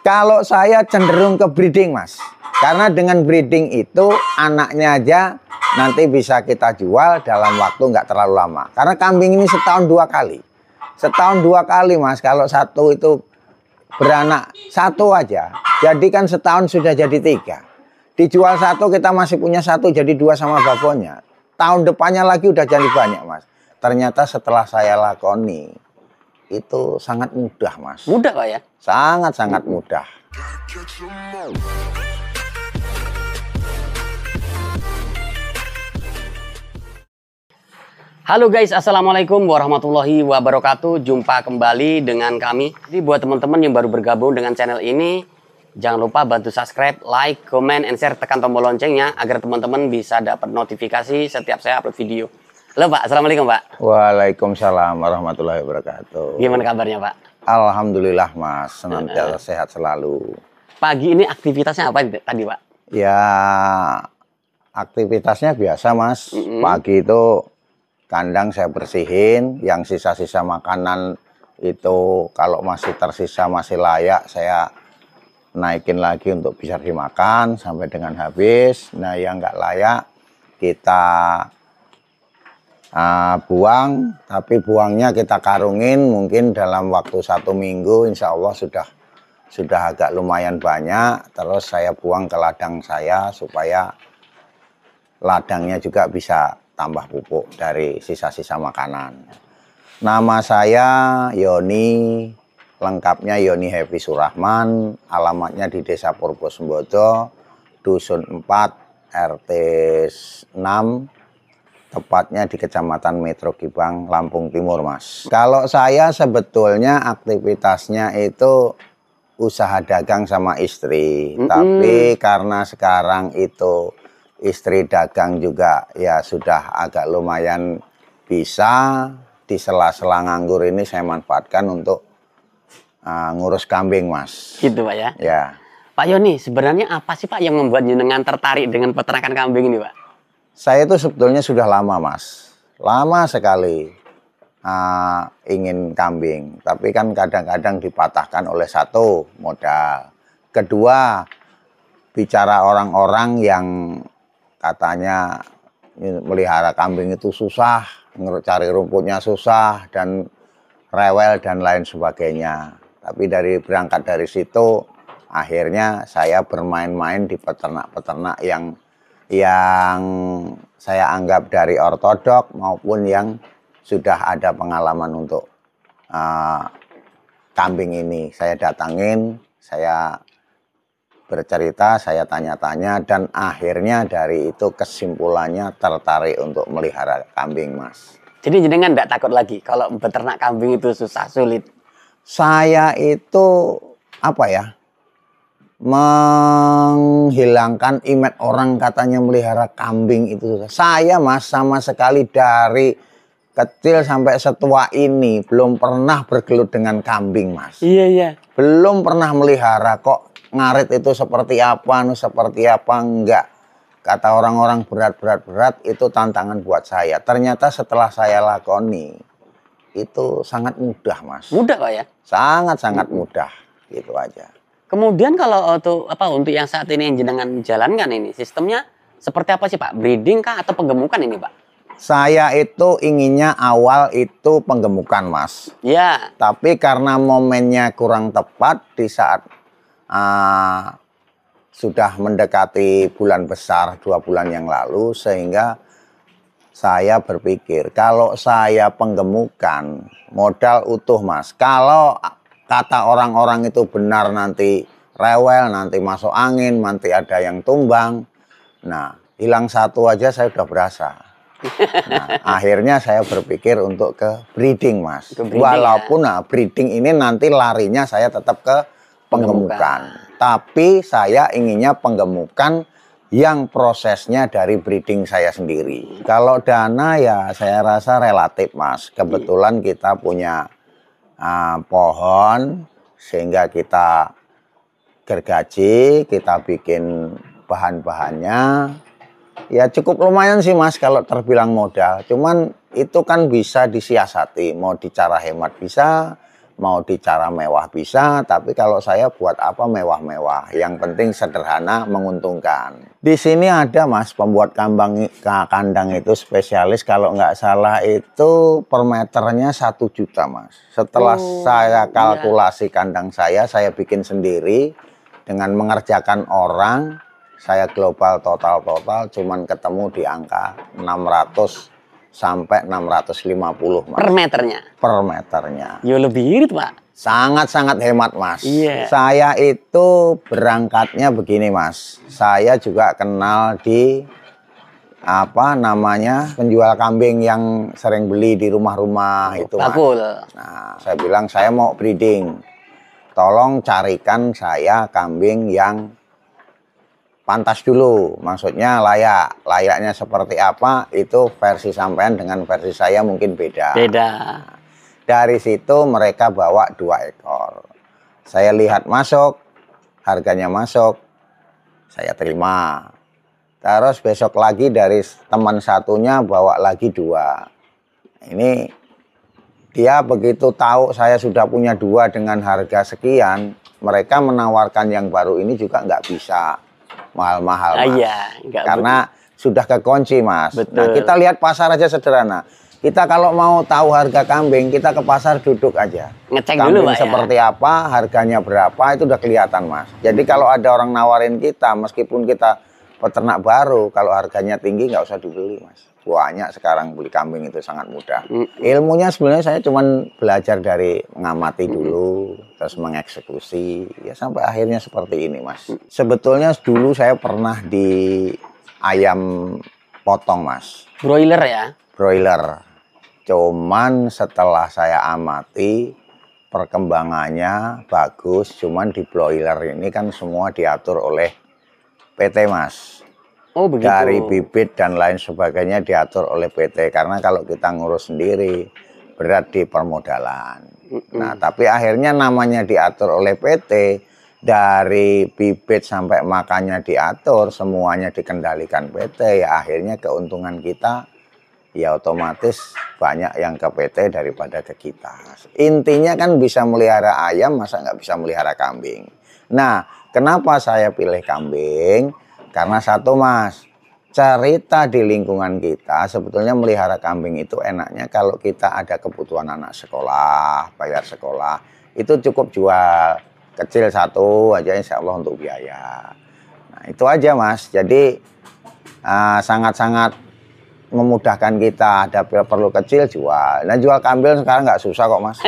Kalau saya cenderung ke breeding, Mas. Karena dengan breeding itu anaknya aja nanti bisa kita jual dalam waktu nggak terlalu lama. Karena kambing ini setahun 2 kali. Setahun 2 kali, Mas. Kalau satu itu beranak satu aja, jadi kan setahun sudah jadi 3. Dijual satu kita masih punya satu, jadi 2 sama babonnya. Tahun depannya lagi udah jadi banyak, Mas. Ternyata setelah saya lakoni itu sangat mudah, Mas. Mudah, Pak ya? Sangat-sangat mudah. Halo guys, assalamualaikum warahmatullahi wabarakatuh. Jumpa kembali dengan kami. Jadi buat teman-teman yang baru bergabung dengan channel ini, jangan lupa bantu subscribe, like, comment, and share, tekan tombol loncengnya agar teman-teman bisa dapat notifikasi setiap saya upload video. Halo Pak, assalamualaikum Pak. Waalaikumsalam warahmatullahi wabarakatuh. Gimana kabarnya Pak? Alhamdulillah Mas, senantiasa sehat selalu. Pagi ini aktivitasnya apa tadi Pak? Ya aktivitasnya biasa Mas. Pagi itu kandang saya bersihin, yang sisa-sisa makanan itu kalau masih tersisa masih layak saya naikin lagi untuk bisa dimakan sampai dengan habis. Nah yang nggak layak kita buang, tapi buangnya kita karungin mungkin dalam waktu 1 minggu insya Allah sudah agak lumayan banyak. Terus saya buang ke ladang saya supaya ladangnya juga bisa tambah pupuk dari sisa-sisa makanan. Nama saya Yoni, lengkapnya Yoni Happy Surahman, alamatnya di Desa Purbosembodo, Dusun 4, RT 6, tepatnya di Kecamatan Metro Gibang, Lampung Timur, Mas. Kalau saya sebetulnya aktivitasnya itu usaha dagang sama istri. Tapi karena sekarang itu istri dagang juga ya sudah agak lumayan bisa, di sela-sela nganggur ini saya manfaatkan untuk ngurus kambing, Mas. Gitu Pak ya? Ya. Pak Yoni, sebenarnya apa sih Pak yang membuat jenengan tertarik dengan peternakan kambing ini Pak? Saya itu sebetulnya sudah lama Mas, lama sekali ingin kambing. Tapi kan kadang-kadang dipatahkan oleh satu modal. Kedua, bicara orang-orang yang katanya melihara kambing itu susah, cari rumputnya susah, dan rewel dan lain sebagainya. Tapi berangkat dari situ, akhirnya saya bermain-main di peternak-peternak yang saya anggap dari ortodok maupun yang sudah ada pengalaman untuk kambing ini. Saya datangin, saya bercerita, saya tanya-tanya, dan akhirnya dari itu kesimpulannya tertarik untuk melihara kambing, Mas. Jadi jenengan nggak takut lagi kalau beternak kambing itu susah, sulit? Saya itu apa ya? Menghilangkan image orang katanya melihara kambing itu susah. Saya Mas sama sekali dari kecil sampai setua ini belum pernah bergelut dengan kambing, Mas. Iya, iya. Belum pernah melihara, kok ngarit itu seperti apa enggak. Kata orang-orang berat itu tantangan buat saya. Ternyata setelah saya lakoni itu sangat mudah, Mas. Mudah Pak ya? Sangat-sangat mudah, gitu aja. Kemudian kalau untuk yang saat ini yang jenengan jalankan ini, sistemnya seperti apa sih Pak? Breeding kah atau penggemukan ini Pak? Saya itu inginnya awal itu penggemukan, Mas. Ya. Tapi karena momennya kurang tepat di saat sudah mendekati bulan besar 2 bulan yang lalu, sehingga saya berpikir kalau saya penggemukan modal utuh, Mas. Kalau kata orang-orang itu benar, nanti rewel, nanti masuk angin, nanti ada yang tumbang. Nah, hilang satu aja saya udah berasa. Nah, akhirnya saya berpikir untuk ke breeding, Mas. Walaupun breeding ini nanti larinya saya tetap ke penggemukan. Tapi saya inginnya penggemukan yang prosesnya dari breeding saya sendiri. Kalau dana ya saya rasa relatif, Mas. Kebetulan kita punya pohon sehingga kita gergaji, kita bikin bahan-bahannya. Ya cukup lumayan sih Mas kalau terbilang modal. Cuman itu kan bisa disiasati, mau di cara hemat bisa, mau dicara mewah bisa, tapi kalau saya buat apa mewah-mewah. Yang penting sederhana, menguntungkan. Di sini ada Mas, pembuat kandang itu spesialis, kalau nggak salah itu per meternya 1 juta Mas. Setelah saya kalkulasi kandang saya bikin sendiri dengan mengerjakan orang, saya global total cuman ketemu di angka 600 sampai 650 Mas. Per meternya? Per meternya. Ya lebih irit Pak. Sangat-sangat hemat Mas. Iya. Saya itu berangkatnya begini Mas. Saya juga kenal di apa namanya penjual kambing yang sering beli di rumah-rumah itu Mas. Bakul. Nah, saya bilang saya mau breeding. Tolong carikan saya kambing yang pantas dulu, maksudnya layak. Layaknya seperti apa, itu versi sampean dengan versi saya mungkin beda. Beda. Dari situ mereka bawa 2 ekor. Saya lihat masuk, harganya masuk, saya terima. Terus besok lagi dari teman satunya bawa lagi 2. Ini dia begitu tahu saya sudah punya 2 dengan harga sekian, mereka menawarkan yang baru ini juga nggak bisa mahal-mahal Mas. Iya, karena sudah kekunci Mas. Betul. Nah, kita lihat pasar aja sederhana. Kita kalau mau tahu harga kambing, kita ke pasar duduk aja. Ngecek kambing dulu Pak seperti ya? apa, harganya berapa, itu udah kelihatan Mas. Jadi kalau ada orang nawarin kita, meskipun kita peternak baru, kalau harganya tinggi nggak usah dibeli Mas. Banyak sekarang beli kambing itu sangat mudah. Ilmunya sebenarnya saya cuman belajar dari mengamati dulu, terus mengeksekusi, ya sampai akhirnya seperti ini Mas. Sebetulnya dulu saya pernah di ayam potong Mas. Broiler ya? Broiler. Cuman setelah saya amati perkembangannya bagus, cuman di broiler ini kan semua diatur oleh PT Mas. Oh begitu. Dari bibit dan lain sebagainya diatur oleh PT, karena kalau kita ngurus sendiri berat di permodalan. Nah, tapi akhirnya namanya diatur oleh PT, dari bibit sampai makannya diatur, semuanya dikendalikan PT, ya akhirnya keuntungan kita ya otomatis banyak yang ke PT daripada ke kita. Intinya kan bisa melihara ayam, masa nggak bisa melihara kambing. Nah, kenapa saya pilih kambing? Karena satu Mas, cerita di lingkungan kita sebetulnya melihara kambing itu enaknya kalau kita ada kebutuhan anak sekolah, bayar sekolah, itu cukup jual. Kecil 1 aja insya Allah untuk biaya. Nah, itu aja Mas, jadi sangat-sangat memudahkan kita. Ada perlu kecil jual. Nah, jual kambing sekarang nggak susah kok Mas.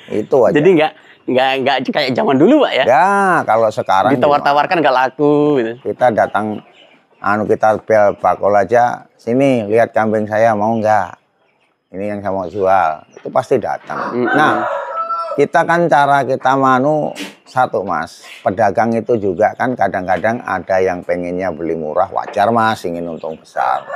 Itu aja. Jadi nggak kayak zaman dulu Pak ya? Ya, kalau sekarang ditawar-tawarkan nggak laku gitu. Kita datang, kita bel bakul aja, sini lihat kambing saya mau nggak? Ini yang saya mau jual, itu pasti datang. Nah, kita kan cara kita satu Mas, pedagang itu juga kan kadang-kadang ada yang pengennya beli murah, wajar Mas, ingin untung besar.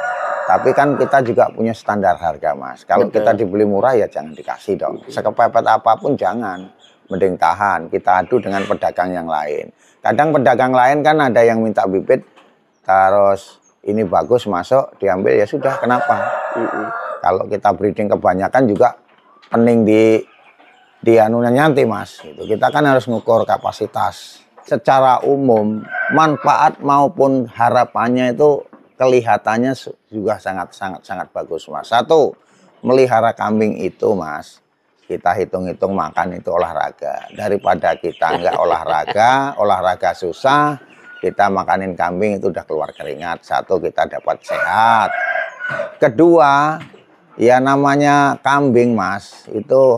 Tapi kan kita juga punya standar harga Mas. Kalau kita dibeli murah ya jangan dikasih dong. Sekepepet apapun jangan. Mending tahan, kita adu dengan pedagang yang lain. Kadang pedagang lain kan ada yang minta bibit, terus ini bagus masuk, diambil ya sudah, kenapa? Kalau kita breeding kebanyakan juga pening di anunya nyanti Mas. Gitu. Kita kan harus ngukur kapasitas. Secara umum, manfaat maupun harapannya itu kelihatannya juga sangat bagus Mas. Satu, melihara kambing itu Mas, kita hitung-hitung makan itu olahraga. Daripada kita nggak olahraga susah, kita makanin kambing itu udah keluar keringat. Satu, kita dapat sehat. Kedua, ya namanya kambing Mas, itu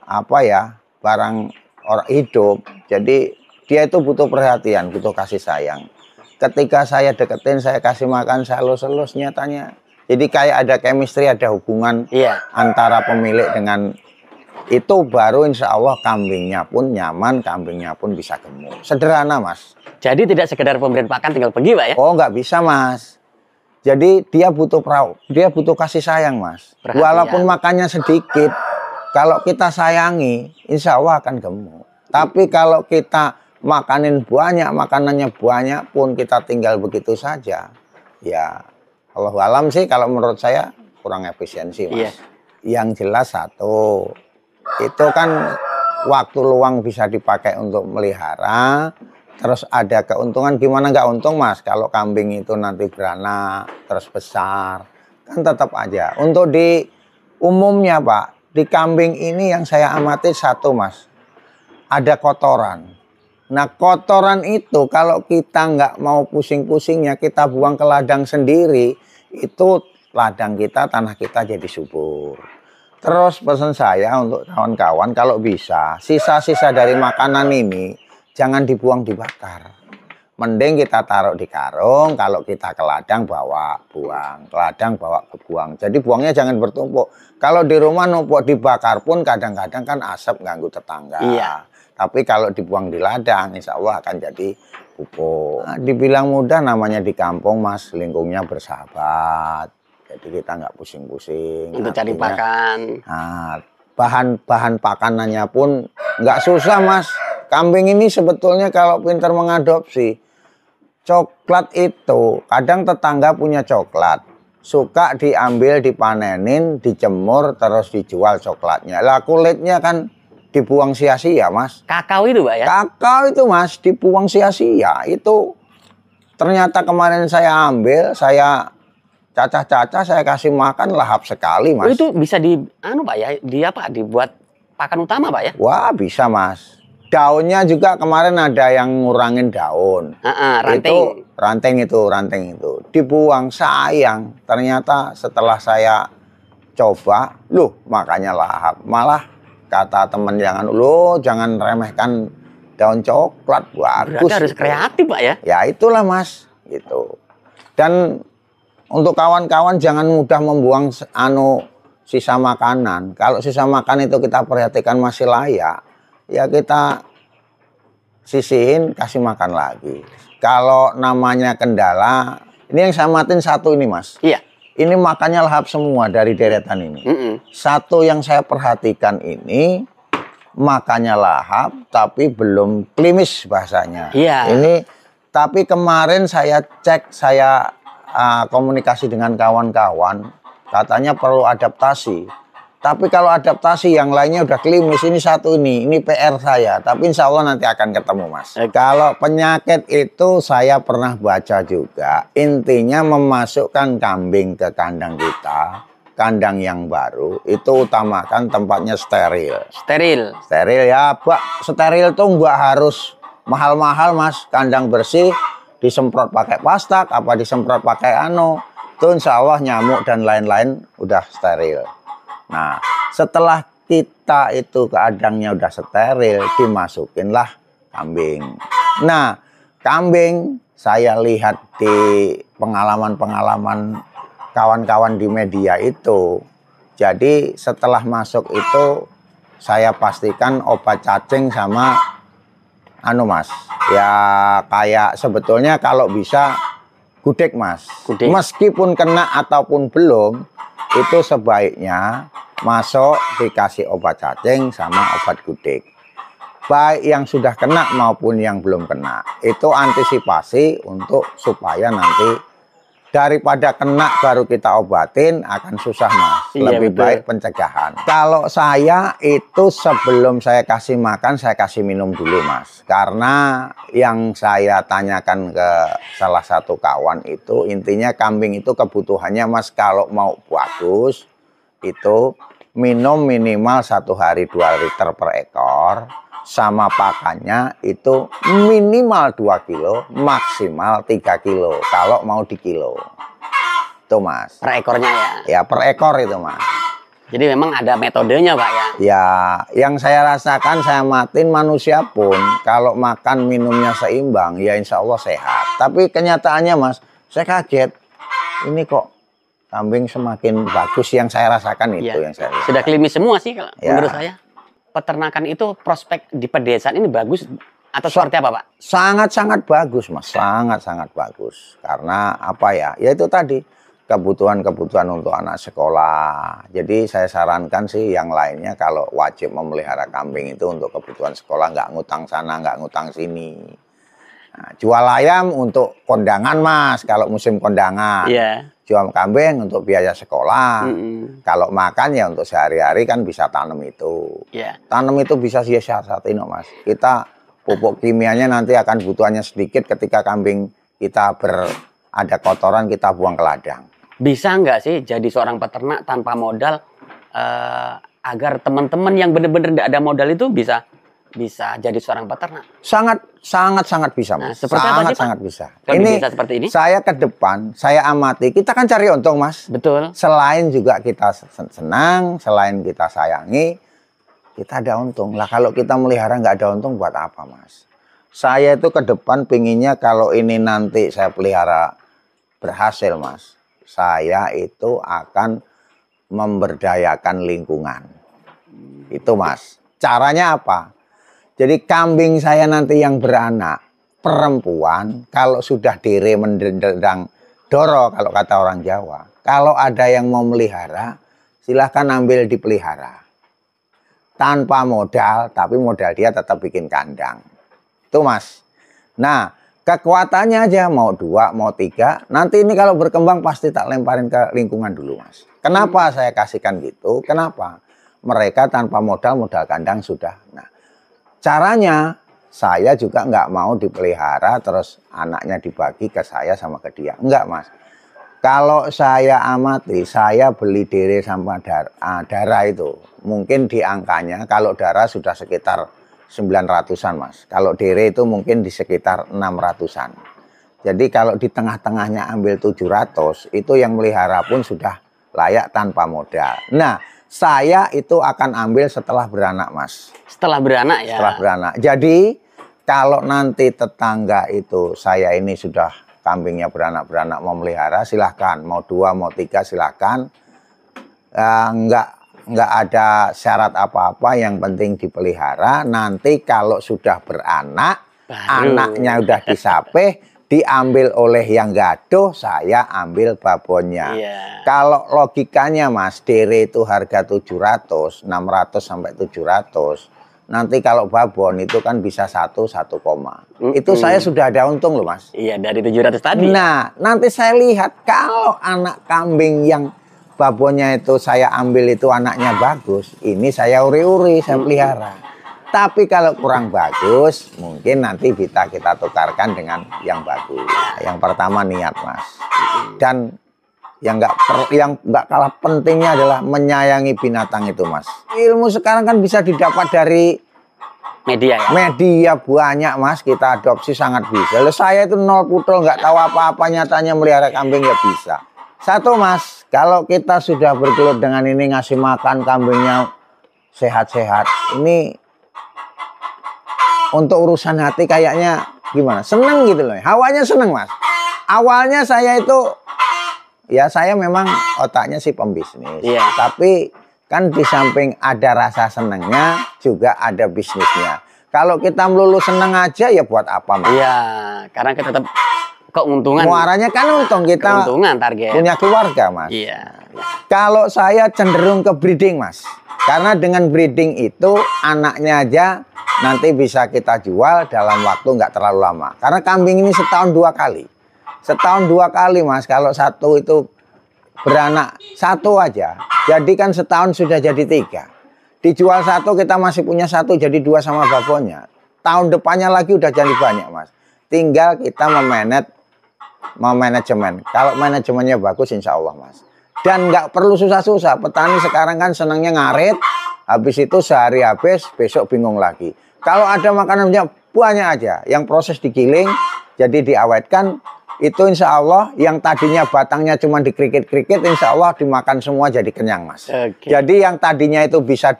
apa ya, barang orang hidup. Jadi dia itu butuh perhatian, butuh kasih sayang. Ketika saya deketin, saya kasih makan, saya elus-elus nyatanya. Jadi kayak ada chemistry, ada hubungan antara pemilik dengan itu, baru insya Allah kambingnya pun nyaman, kambingnya pun bisa gemuk. Sederhana Mas. Jadi tidak sekedar pemberian pakan tinggal pergi Pak ya? Oh nggak bisa Mas. Jadi dia butuh kasih sayang Mas. Perhatian. Walaupun makannya sedikit, kalau kita sayangi, insya Allah akan gemuk. Tapi kalau kita makanin banyak, makanannya banyak pun kita tinggal begitu saja, ya Allahu alam sih kalau menurut saya kurang efisiensi Mas. Yang jelas satu, itu kan waktu luang bisa dipakai untuk melihara, terus ada keuntungan. Gimana nggak untung Mas kalau kambing itu nanti beranak terus besar, kan tetap aja. Untuk di umumnya Pak, di kambing ini yang saya amati satu Mas, ada kotoran. Nah kotoran itu kalau kita nggak mau pusing-pusingnya, kita buang ke ladang sendiri, itu ladang kita, tanah kita jadi subur. Terus pesan saya untuk kawan-kawan, kalau bisa sisa-sisa dari makanan ini jangan dibuang, dibakar. Mending kita taruh di karung, kalau kita ke ladang bawa buang, ke ladang bawa ke buang. Jadi buangnya jangan bertumpuk. Kalau di rumah numpuk dibakar pun kadang-kadang kan asap ganggu tetangga. Iya. Tapi kalau dibuang di ladang, insya Allah akan jadi pupuk. Nah, dibilang mudah, namanya di kampung Mas, lingkungnya bersahabat. Jadi kita nggak pusing-pusing. Untuk cari pakan. Nah, bahan pakanannya pun nggak susah Mas. Kambing ini sebetulnya kalau pintar mengadopsi, coklat itu kadang tetangga punya coklat, suka diambil, dipanenin, dijemur, terus dijual coklatnya. Lah kulitnya kan dibuang sia-sia Mas. Kakao itu Pak ya? Kakao itu Mas dibuang sia-sia. Itu ternyata kemarin saya ambil, saya cacah-cacah, saya kasih makan, lahap sekali Mas. Oh, itu bisa di Pak ya, dibuat pakan utama Pak ya? Wah bisa Mas. Daunnya juga kemarin ada yang ngurangin daun. Ranting. Ranting itu dibuang, sayang. Ternyata setelah saya coba, loh makanya lahap. Malah kata teman jangan remehkan daun coklat, bagus. Berarti harus kreatif Pak ya? Ya itulah Mas, gitu. Dan untuk kawan-kawan jangan mudah membuang sisa makanan. Kalau sisa makan itu kita perhatikan masih layak, ya kita sisihin, kasih makan lagi. Kalau namanya kendala, ini yang saya matiin satu ini Mas. Iya. Ini makannya lahap semua dari deretan ini. Satu yang saya perhatikan ini, makannya lahap tapi belum klimis bahasanya. Iya. Ini, tapi kemarin saya cek, saya komunikasi dengan kawan-kawan, katanya perlu adaptasi. Tapi kalau adaptasi yang lainnya udah klimis, ini satu ini PR saya. Tapi insya Allah nanti akan ketemu Mas. Kalau penyakit itu saya pernah baca juga, intinya memasukkan kambing ke kandang kita, kandang yang baru, itu utamakan tempatnya steril. Steril ya Pak, steril tuh nggak harus mahal-mahal Mas. Kandang bersih, disemprot pakai pastak, apa disemprot pakai itu insya Allah nyamuk dan lain-lain udah steril. Nah setelah kita itu kandangnya udah steril, dimasukinlah kambing. Nah kambing saya lihat di pengalaman-pengalaman kawan-kawan di media itu, jadi setelah masuk itu saya pastikan obat cacing sama Mas, ya kayak sebetulnya kalau bisa gudeg Mas. Gudeg. Meskipun kena ataupun belum, itu sebaiknya masuk dikasih obat cacing sama obat gudeg. Baik yang sudah kena maupun yang belum kena. Itu antisipasi untuk supaya nanti daripada kena baru kita obatin akan susah Mas. Iya, Lebih betul. baik pencegahan. Kalau saya itu sebelum saya kasih makan, saya kasih minum dulu Mas. Karena yang saya tanyakan ke salah satu kawan itu, intinya kambing itu kebutuhannya Mas, kalau mau bagus itu minum minimal 1 hari 2 liter per ekor. Sama pakannya itu minimal 2 kilo, maksimal 3 kilo kalau mau di kilo. Itu Mas. Per ekornya ya? Ya per ekor itu Mas. Jadi memang ada metodenya Pak ya? Ya yang saya rasakan, saya matiin manusia pun kalau makan minumnya seimbang ya insya Allah sehat. Tapi kenyataannya Mas, saya kaget. Ini kok kambing semakin bagus, yang saya rasakan itu Ya. yang saya rasakan. Sudah klimis semua sih kalau Ya. menurut saya. Peternakan itu prospek di pedesaan ini bagus atau seperti apa Pak? Sangat-sangat bagus Mas, sangat-sangat bagus. Karena apa ya, ya itu tadi kebutuhan-kebutuhan untuk anak sekolah. Jadi saya sarankan sih yang lainnya kalau wajib memelihara kambing itu untuk kebutuhan sekolah, nggak ngutang sana, nggak ngutang sini. Nah, jual ayam untuk kondangan Mas, kalau musim kondangan. Iya. Jual kambing untuk biaya sekolah. Kalau makan ya untuk sehari-hari kan bisa tanam itu. Iya. Tanam itu bisa siasat-siasatin Mas. Kita pupuk kimianya nanti akan butuhannya sedikit ketika kambing kita ada kotoran kita buang ke ladang. Bisa nggak sih jadi seorang peternak tanpa modal agar teman-teman yang benar-benar tidak ada modal itu bisa jadi seorang peternak? Sangat bisa Mas. Seperti apa sih, Pak? Sangat bisa. Ini bisa seperti ini? Saya ke depan, saya amati, kita kan cari untung Mas. Betul. Selain juga kita senang, selain kita sayangi, kita ada untung. Lah kalau kita melihara nggak ada untung buat apa Mas? Saya itu ke depan pinginnya kalau ini nanti saya pelihara berhasil Mas. Saya itu akan memberdayakan lingkungan. Itu Mas. Caranya apa? Jadi kambing saya nanti yang beranak perempuan kalau sudah dere mendendang doro kalau kata orang Jawa. Kalau ada yang mau melihara silahkan ambil dipelihara. Tanpa modal tapi modal dia tetap bikin kandang. Itu Mas. Nah kekuatannya aja mau 2 mau 3. Nanti ini kalau berkembang pasti tak lemparin ke lingkungan dulu Mas. Kenapa saya kasihkan gitu? Kenapa? Mereka tanpa modal kandang sudah. Nah, caranya saya juga nggak mau dipelihara terus anaknya dibagi ke saya sama ke dia. Enggak Mas. Kalau saya amati, saya beli dere sama darah itu. Mungkin di angkanya kalau darah sudah sekitar 900-an Mas. Kalau dere itu mungkin di sekitar 600-an. Jadi kalau di tengah-tengahnya ambil 700, itu yang melihara pun sudah layak tanpa modal. Nah, saya itu akan ambil setelah beranak Mas. Setelah beranak ya? Setelah beranak. Jadi kalau nanti tetangga itu saya ini sudah kambingnya beranak mau melihara silahkan. Mau 2 mau 3 silahkan. Nggak ada syarat apa-apa, yang penting dipelihara. Nanti kalau sudah beranak, anaknya udah disapih, diambil oleh yang gaduh, saya ambil babonnya. Kalau logikanya Mas, dere itu harga 700, 600 sampai 700. Nanti kalau babon itu kan bisa 1 koma. Itu saya sudah ada untung loh Mas. Iya, dari 700 tadi. Nah, nanti saya lihat kalau anak kambing yang babonnya itu saya ambil itu anaknya bagus, ini saya uri-uri, saya pelihara. Tapi kalau kurang bagus, mungkin nanti bisa kita tukarkan dengan yang bagus. Yang pertama niat Mas. Dan yang nggak kalah pentingnya adalah menyayangi binatang itu Mas. Ilmu sekarang kan bisa didapat dari media ya? Media banyak Mas, kita adopsi sangat bisa. Lalu saya itu nol putul, nggak tahu apa-apa, nyatanya melihara kambing ya bisa. Satu Mas, kalau kita sudah bergelut dengan ini ngasih makan kambingnya sehat-sehat, ini untuk urusan hati kayaknya gimana? Seneng gitu loh. Hawanya seneng Mas. Awalnya saya itu, ya saya memang otaknya sih pembisnis. Tapi kan di samping ada rasa senengnya, juga ada bisnisnya. Kalau kita melulu seneng aja ya buat apa Mas? Iya, karena kita tetap keuntungan. Muaranya kan untung, kita keuntungan target. Punya keluarga Mas. Iya. Kalau saya cenderung ke breeding Mas. Karena dengan breeding itu anaknya aja nanti bisa kita jual dalam waktu nggak terlalu lama. Karena kambing ini setahun 2 kali. Setahun 2 kali Mas. Kalau satu itu beranak 1 aja. Jadi kan setahun sudah jadi 3. Dijual 1 kita masih punya 1 jadi 2 sama babonnya. Tahun depannya lagi udah jadi banyak Mas. Tinggal kita memanajemen. Kalau manajemennya bagus insya Allah Mas. Dan nggak perlu susah-susah. Petani sekarang kan senangnya ngarit. Habis itu sehari habis, besok bingung lagi. Kalau ada makanannya banyak aja. Yang proses digiling, jadi diawetkan. Itu insya Allah yang tadinya batangnya cuma dikrikit-krikit, insya Allah dimakan semua jadi kenyang Mas. Jadi yang tadinya itu bisa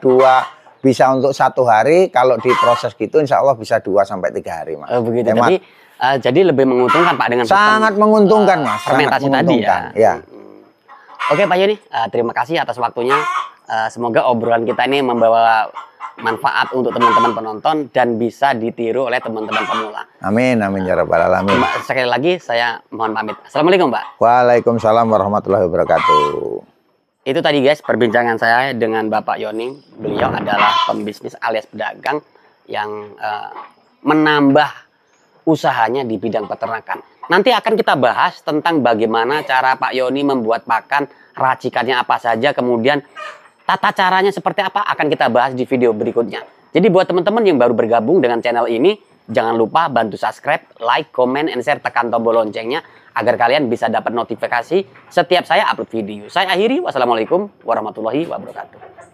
untuk 1 hari, kalau diproses gitu insya Allah bisa 2 sampai 3 hari Mas. Begitu. Jadi lebih menguntungkan Pak dengan sangat menguntungkan Mas. Fermentasi tadi ya. Oke Pak Yoni, terima kasih atas waktunya. Semoga obrolan kita ini membawa manfaat untuk teman-teman penonton dan bisa ditiru oleh teman-teman pemula. Amin, amin ya rabbal alamin. Sekali lagi saya mohon pamit. Assalamualaikum Pak. Waalaikumsalam warahmatullahi wabarakatuh. Itu tadi guys perbincangan saya dengan Bapak Yoni. Beliau adalah pembisnis alias pedagang yang menambah usahanya di bidang peternakan. Nanti akan kita bahas tentang bagaimana cara Pak Yoni membuat pakan, racikannya apa saja, kemudian tata caranya seperti apa akan kita bahas di video berikutnya. Jadi buat teman-teman yang baru bergabung dengan channel ini, jangan lupa bantu subscribe, like, comment, and share, tekan tombol loncengnya agar kalian bisa dapat notifikasi setiap saya upload video. Saya akhiri, wassalamualaikum warahmatullahi wabarakatuh.